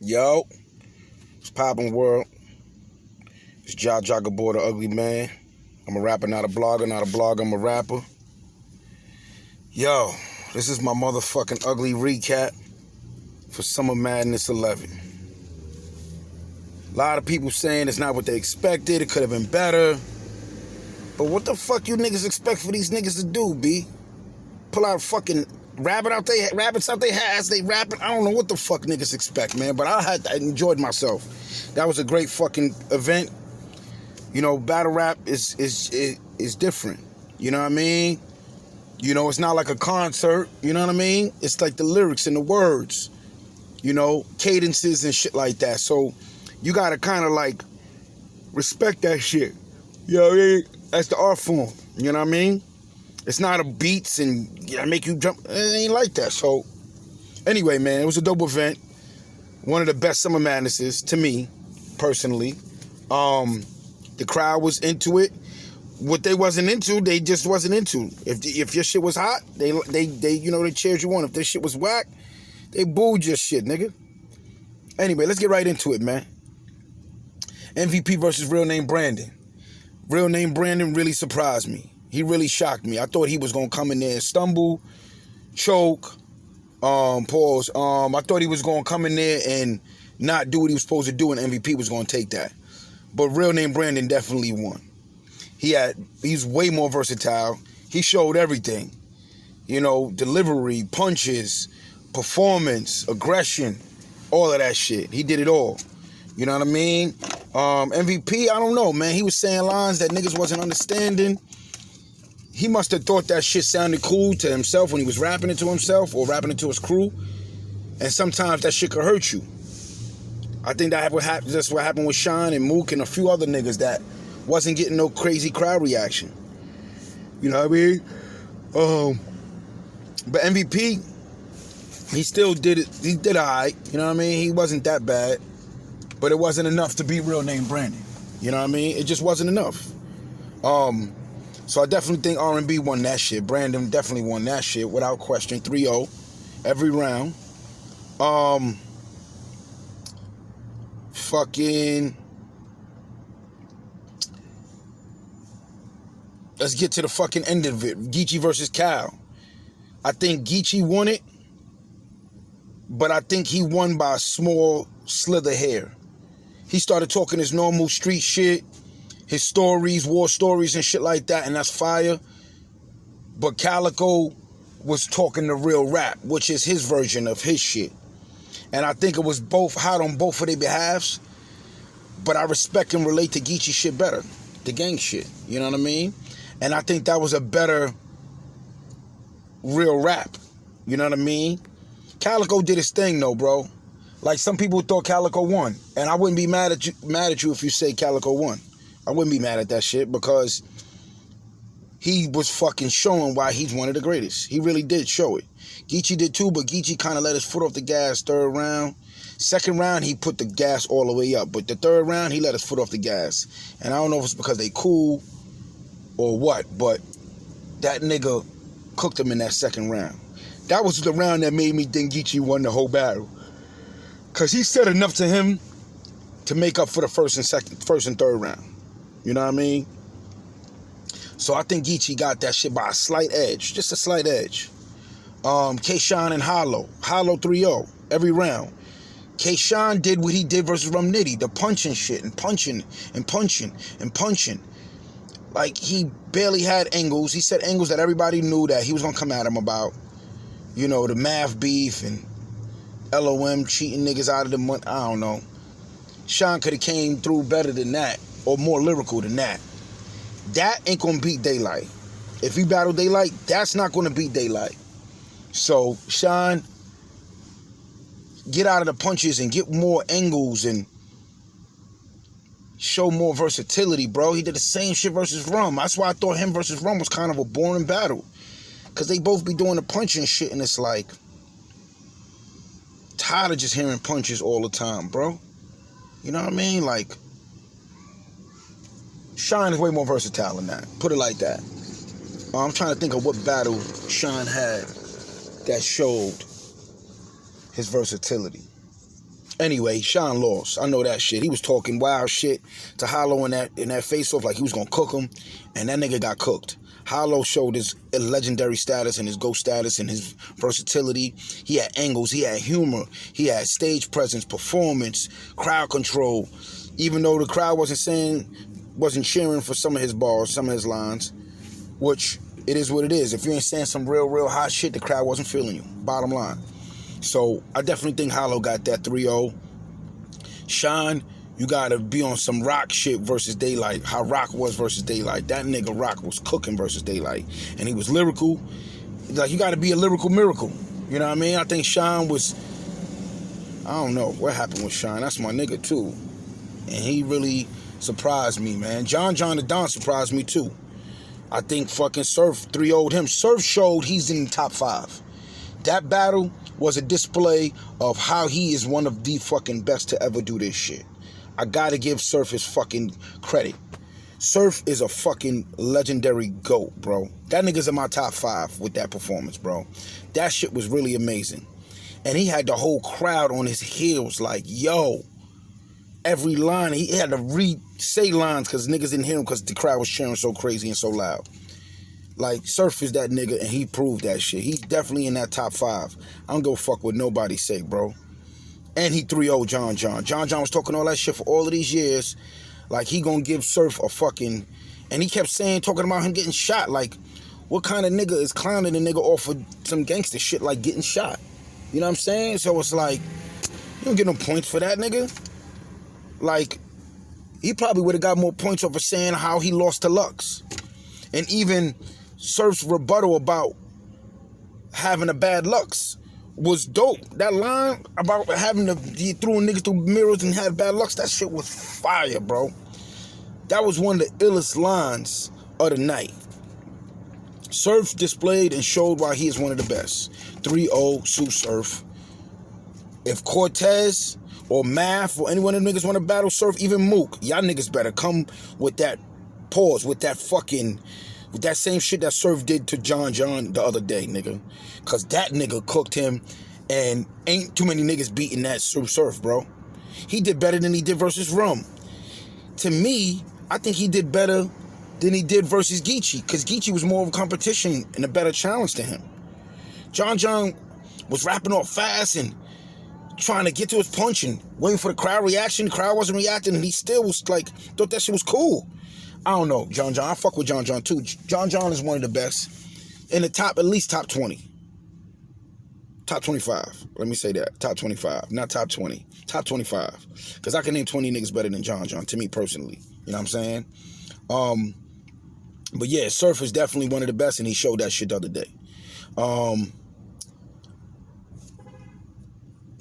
Yo, it's poppin' world. It's Jaja Gibore the Uglyman. I'm a rapper, not a blogger, not a blogger, I'm a rapper. Yo, this is my motherfucking ugly recap for Summer Madness 11. A lot of people saying it's not what they expected, it could have been better. But what the fuck you niggas expect for these niggas to do, B? Pull out fucking rabbits out their hats, they rapping. I don't know what the fuck niggas expect, man. But I enjoyed myself. That was a great fucking event. You know, battle rap is different. You know what I mean? You know, it's not like a concert. You know what I mean? It's like the lyrics and the words. You know, cadences and shit like that. So you gotta kind of like respect that shit. You know what I mean? That's the art form. You know what I mean? It's not a beats and make you jump. It ain't like that. So anyway, man, it was a dope event. One of the best Summer Madnesses to me, personally. The crowd was into it. What they wasn't into, they just wasn't into. If your shit was hot, they you know, they cheered you on. If this shit was whack, they booed your shit, nigga. Anyway, let's get right into it, man. MVP versus Real Name Brandon. Real Name Brandon really surprised me. He really shocked me. I thought he was gonna come in there and stumble, choke, pause. I thought he was gonna come in there and not do what he was supposed to do, and MVP was gonna take that. But Real Name Brandon definitely won. He's way more versatile. He showed everything. You know, delivery, punches, performance, aggression, all of that shit. He did it all. You know what I mean? MVP, I don't know, man. He was saying lines that niggas wasn't understanding. He must have thought that shit sounded cool to himself when he was rapping it to himself or rapping it to his crew. And sometimes that shit could hurt you. I think that's what happened with Sean and Mook and a few other niggas that wasn't getting no crazy crowd reaction. You know what I mean? But MVP, he still did it. He did all right. You know what I mean? He wasn't that bad. But it wasn't enough to be Real Name Brandon. You know what I mean? It just wasn't enough. So I definitely think R&B won that shit. Brandon definitely won that shit without question. 3-0 every round. Let's get to the fucking end of it. Geechi versus Cal. I think Geechi won it, but I think he won by a small slither hair. He started talking his normal street shit, his stories, war stories and shit like that, and that's fire. But Calico was talking the real rap, which is his version of his shit. And I think it was both hot on both of their behalves. But I respect and relate to Geechi shit better. The gang shit. You know what I mean? And I think that was a better real rap. You know what I mean? Calico did his thing though, bro. Like some people thought Calico won. And I wouldn't be mad at you if you say Calico won. I wouldn't be mad at that shit because he was fucking showing why he's one of the greatest. He really did show it. Geechi did too, but Geechi kind of let his foot off the gas third round. Second round, he put the gas all the way up. But the third round, he let his foot off the gas. And I don't know if it's because they cool or what, but that nigga cooked him in that second round. That was the round that made me think Geechi won the whole battle. Because he said enough to him to make up for the first and third round. You know what I mean? So I think Geechi got that shit by a slight edge. Just a slight edge. K-Shine and Hollow 3-0 every round. K-Shine did what he did versus Rum Nitty. The punching shit and punching and punching and punching. Like he barely had angles. He said angles that everybody knew that he was going to come at him about. You know, the math beef and LOM cheating niggas out of the money. I don't know. Sean could have came through better than that. Or more lyrical than that. That ain't gonna beat Daylight. If you battle Daylight, that's not gonna beat Daylight. So, Sean, get out of the punches and get more angles and show more versatility, bro. He did the same shit versus Rum. That's why I thought him versus Rum was kind of a boring battle. Because they both be doing the punching shit and it's like, tired of just hearing punches all the time, bro. You know what I mean? Like, Sean is way more versatile than that. Put it like that. I'm trying to think of what battle Sean had that showed his versatility. Anyway, Sean lost. I know that shit. He was talking wild shit to Hollow in that face-off like he was gonna cook him, and that nigga got cooked. Hollow showed his legendary status and his GOAT status and his versatility. He had angles, he had humor, he had stage presence, performance, crowd control. Even though the crowd wasn't cheering for some of his bars, some of his lines, which it is what it is. If you ain't saying some real hot shit, the crowd wasn't feeling you. Bottom line. So I definitely think Hollow got that 3-0. Sean, you gotta be on some Rock shit versus Daylight. How Rock was versus Daylight. That nigga Rock was cooking versus Daylight. And he was lyrical. Like, you gotta be a lyrical miracle. You know what I mean? I think Sean was, I don't know what happened with Sean. That's my nigga too. And he really surprised me, man. John the Don surprised me too. I think fucking Surf 3-0'd him. Surf showed he's in the top 5. That battle was a display of how he is one of the fucking best to ever do this shit. I gotta give Surf his fucking credit. Surf is a fucking legendary GOAT, bro. That nigga's in my top 5 with that performance, bro. That shit was really amazing. And he had the whole crowd on his heels like, yo. Every line, he had to re-say lines because niggas didn't hear him because the crowd was cheering so crazy and so loud. Like, Surf is that nigga, and he proved that shit. He's definitely in that top 5. I don't give a fuck what nobody say, bro. And he 3-0 John. John was talking all that shit for all of these years. Like, he gonna give Surf a fucking... And he kept talking about him getting shot. Like, what kind of nigga is clowning a nigga off of some gangster shit like getting shot? You know what I'm saying? So it's like, you don't get no points for that, nigga. Like, he probably would have got more points over saying how he lost to Lux. And even Surf's rebuttal about having a bad Lux was dope. That line about he threw niggas through mirrors and had bad Lux, that shit was fire, bro. That was one of the illest lines of the night. Surf displayed and showed why he is one of the best. 3-0, Sue Surf. If Cortez or Math or any one of them niggas want to battle Surf, even Mook, y'all niggas better come with that pause, with that same shit that Surf did to John the other day, nigga. Cause that nigga cooked him, and ain't too many niggas beating that Surf, bro. He did better than he did versus Rum. To me, I think he did better than he did versus Geechi, cause Geechi was more of a competition and a better challenge to him. John was rapping off fast and trying to get to his punch and waiting for the crowd reaction. The crowd wasn't reacting, and he still was like, thought that shit was cool. I don't know, John. I fuck with John too. John is one of the best. In the top, at least top 20. Top 25. Let me say that. Top 25. Not top 20. Top 25. Because I can name 20 niggas better than John, to me personally. You know what I'm saying? But yeah, Surf is definitely one of the best, and he showed that shit the other day.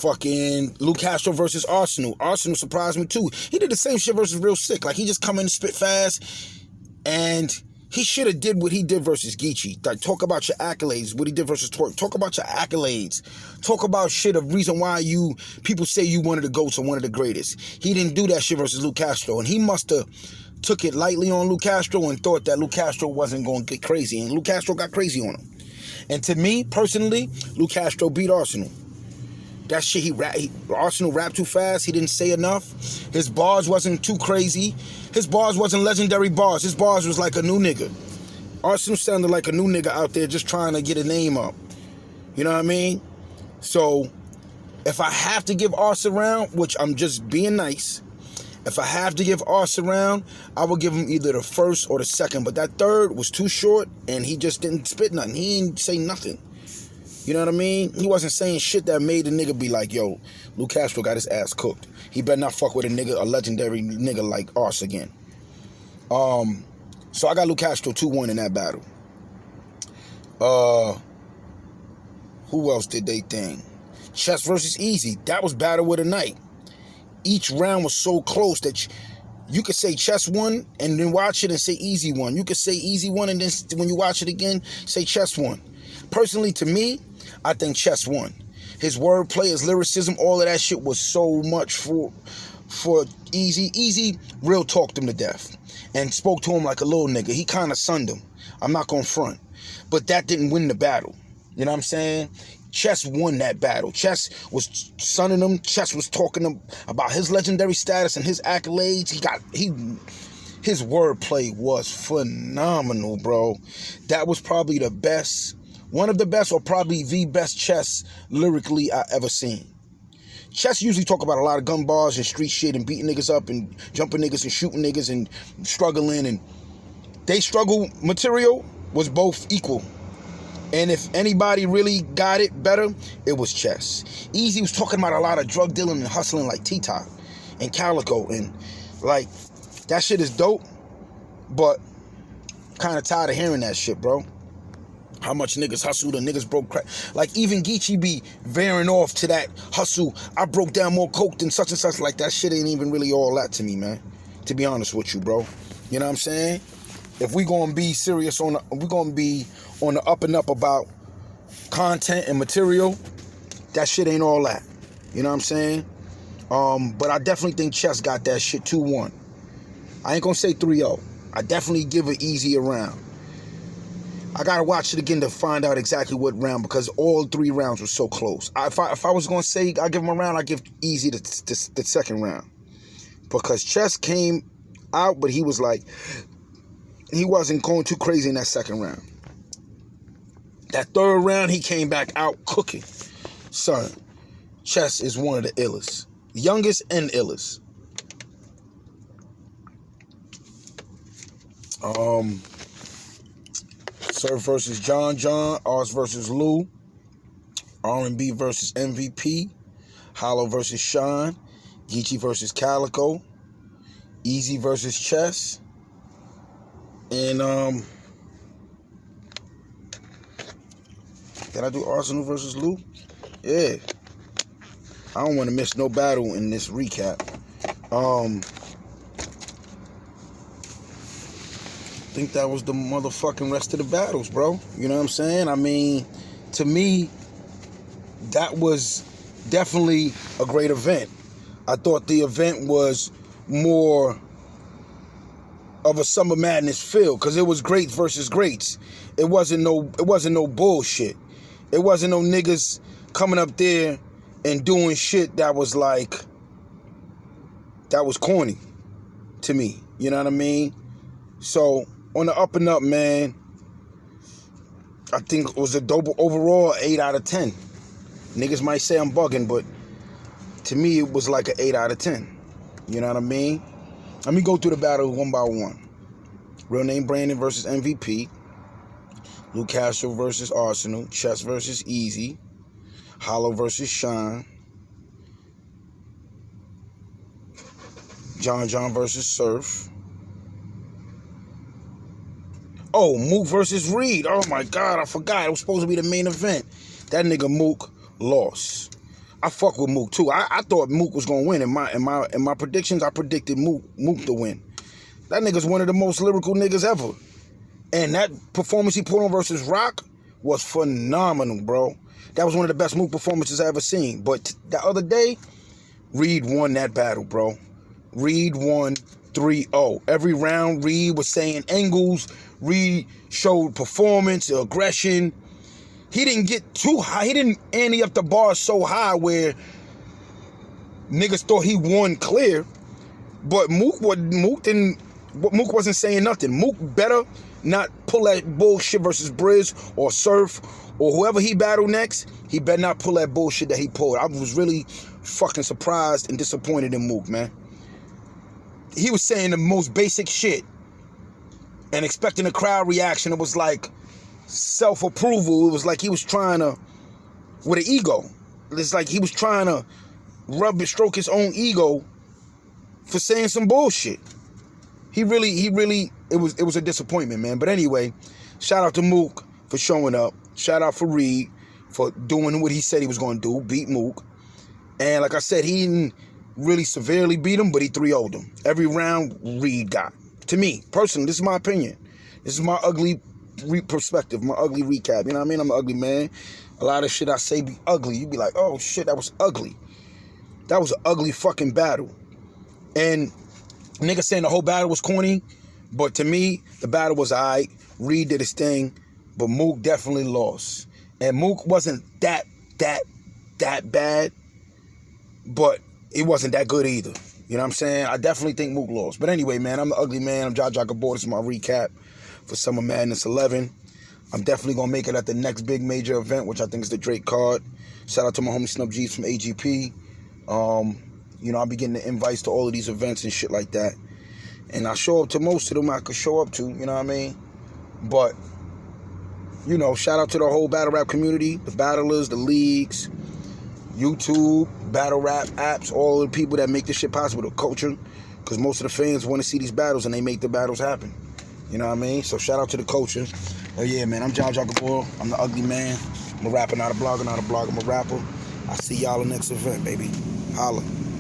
Fucking Luke Castro versus Arsenal. Arsenal surprised me too. He did the same shit versus Real Sick. Like, he just come in and spit fast, and he should have did what he did versus Geechi. Like, talk about your accolades. What he did versus Twerk. Talk about your accolades. Talk about shit of reason why people say you one of the GOATs or one of the greatest. He didn't do that shit versus Luke Castro, and he must have took it lightly on Luke Castro and thought that Luke Castro wasn't going to get crazy, and Luke Castro got crazy on him. And to me, personally, Luke Castro beat Arsenal. That shit, Arsenal rapped too fast. He didn't say enough. His bars wasn't too crazy. His bars wasn't legendary bars. His bars was like a new nigga. Arsenal sounded like a new nigga out there just trying to get a name up. You know what I mean? So, if I have to give Ars a round, which I'm just being nice, if I have to give Ars a round, I will give him either the first or the second. But that third was too short, and he just didn't spit nothing. He didn't say nothing. You know what I mean? He wasn't saying shit that made the nigga be like, yo, Luke Castro got his ass cooked. He better not fuck with a legendary nigga like Ars again. So I got Luke Castro 2-1 in that battle. Who else did they think? Chess versus Easy. That was battle of the night. Each round was so close that you could say Chess won and then watch it and say Easy won. You could say Easy won and then when you watch it again, say Chess won. Personally, to me, I think Chess won. His wordplay, his lyricism, all of that shit was so much for Easy. Easy real talked him to death and spoke to him like a little nigga. He kind of sunned him. I'm not going to front. But that didn't win the battle. You know what I'm saying? Chess won that battle. Chess was sunning him. Chess was talking about his legendary status and his accolades. His wordplay was phenomenal, bro. That was probably the best, one of the best, or probably the best Chess lyrically I ever seen. Chess usually talk about a lot of gun bars and street shit and beating niggas up and jumping niggas and shooting niggas and struggling, and they struggle material was both equal. And if anybody really got it better, it was Chess. Easy was talking about a lot of drug dealing and hustling like T-Top and Calico, and like, that shit is dope, but kind of tired of hearing that shit, bro. How much niggas hustled and niggas broke crack. Like, even Geechi be veering off to that hustle. I broke down more coke than such and such. Like, that shit ain't even really all that to me, man. To be honest with you, bro. You know what I'm saying? If we gonna be serious we gonna be on the up and up about content and material, that shit ain't all that. You know what I'm saying? But I definitely think Chess got that shit 2-1. I ain't gonna say 3-0. I definitely give it Easy a round. I gotta watch it again to find out exactly what round, because all 3 rounds were so close. If I was gonna say I give him a round, I give Easy the second round, because Chess came out, but he was like, he wasn't going too crazy in that second round. That third round, he came back out cooking. Son, Chess is one of the illest, youngest and illest. Surf versus John, Oz versus Lou, R&B versus MVP, Hollow versus Sean, Geechi versus Calico, Easy versus Chess, and did I do Arsenal versus Lou? Yeah. I don't want to miss no battle in this recap. I think that was the motherfucking rest of the battles, bro. You know what I'm saying? I mean, to me, that was definitely a great event. I thought the event was more of a Summer Madness feel, because it was greats versus greats. It wasn't no bullshit. It wasn't no niggas coming up there and doing shit that was like, that was corny to me. You know what I mean? So, on the up and up, man, I think it was a dope overall 8 out of 10. Niggas might say I'm bugging, but to me, it was like an 8 out of 10. You know what I mean? Let me go through the battle one by one. Real Name Brandon versus MVP. Lou Castro versus Arsenal. Chess versus Easy. Hollow versus Sean. John versus Surf. Oh, Mook versus Reed. Oh my God, I forgot. It was supposed to be the main event. That nigga Mook lost. I fuck with Mook too. I thought Mook was gonna win. In my predictions, I predicted Mook to win. That nigga's one of the most lyrical niggas ever. And that performance he put on versus Rock was phenomenal, bro. That was one of the best Mook performances I ever seen. But the other day, Reed won that battle, bro. Reed won 3-0. Every round, Reed was saying angles. Reed showed performance, aggression. He didn't get too high. He didn't ante up the bar so high where niggas thought he won clear. But Mook wasn't saying nothing. Mook better not pull that bullshit versus Briz or Surf or whoever he battled next. He better not pull that bullshit that he pulled. I was really fucking surprised and disappointed in Mook, man. He was saying the most basic shit and expecting a crowd reaction. It was like self-approval. It was like he was trying to, with an ego. It's like he was trying to stroke his own ego for saying some bullshit. He really, it was a disappointment, man. But anyway, shout out to Mook for showing up. Shout out for Reed for doing what he said he was going to do, beat Mook. And like I said, he didn't really severely beat him, but he 3-0'd him. Every round, Reed got. To me, personally, this is my opinion. This is my ugly perspective, my ugly recap. You know what I mean? I'm an ugly man. A lot of shit I say be ugly. You be like, oh shit, that was ugly. That was an ugly fucking battle. And niggas saying the whole battle was corny, but to me, the battle was alright. Reed did his thing, but Mook definitely lost. And Mook wasn't that that bad, but it wasn't that good either. You know what I'm saying? I definitely think Mook lost. But anyway, man, I'm the ugly man. I'm Jaja Gibore. This is my recap for Summer Madness 11. I'm definitely going to make it at the next big major event, which I think is the Drake card. Shout out to my homie Snub G's from AGP. You know, I'll be getting the invites to all of these events and shit like that. And I show up to most of them I could show up to, you know what I mean? But, you know, shout out to the whole battle rap community, the battlers, the leagues, YouTube, battle rap apps, all the people that make this shit possible, the culture, because most of the fans want to see these battles and they make the battles happen. You know what I mean? So shout out to the culture. Oh yeah, man, I'm Jaja Gibore. I'm the ugly man. I'm a rapper, not a blogger, not a blogger, I'm a rapper. I'll see y'all in the next event, baby. Holla.